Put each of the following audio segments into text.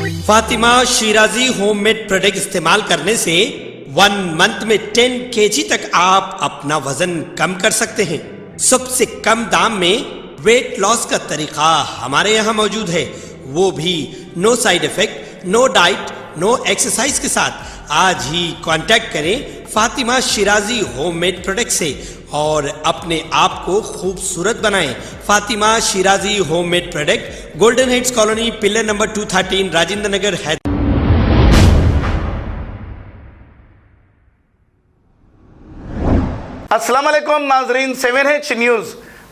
Fatima Shirazi homemade product इस्तेमाल करने से 1 मंथ में 10 kg तक आप अपना वजन कम कर सकते हैं। सबसे कम दाम में वेट लॉस का तरीका हमारे यहाँ मौजूद है, वो भी no side effect, no diet, no exercise के साथ। आज ही कांटेक्ट करें फातिमा शिराजी होममेड प्रोडक्ट से और अपने आप को खूबसूरत बनाएं। Fatima Shirazi homemade product, golden heights colony, pillar number 213, Rajendra Nagar, Hyderabad. अस्सलाम वालेकुम नाजरीन, 7H न्यूज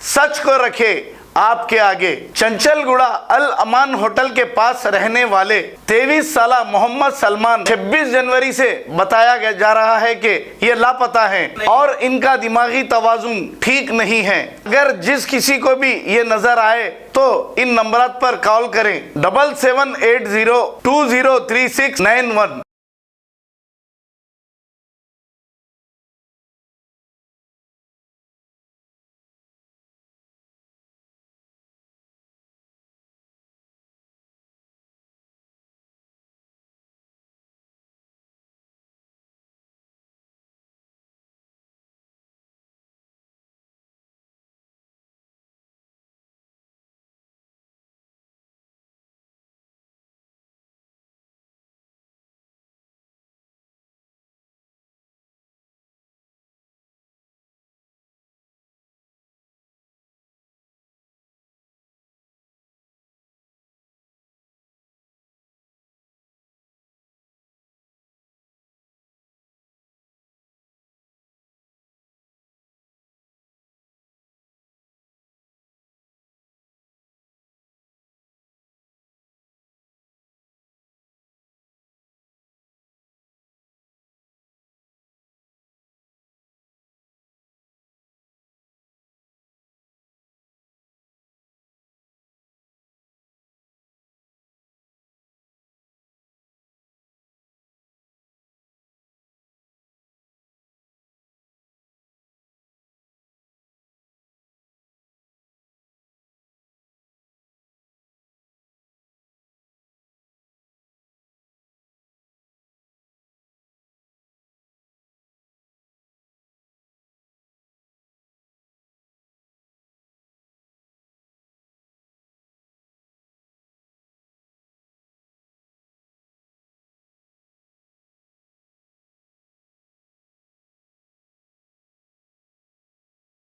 सच को रखे आपके आगे। चंचलगुड़ा अल अमान होटल के पास रहने वाले 23 साला मोहम्मद सलमान 26 जनवरी से बताया जा रहा है कि ये लापता हैं और इनका दिमागी तवाजुन ठीक नहीं है। अगर जिस किसी को भी ये नजर आए तो इन नंबरात पर कॉल करें 7780203691।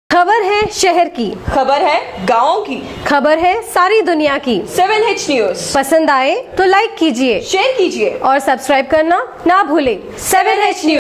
खबर है शहर की, खबर है गाँव की, खबर है सारी दुनिया की। 7H न्यूज पसंद आए तो लाइक कीजिए, शेयर कीजिए और सब्सक्राइब करना ना भूलें। 7H news.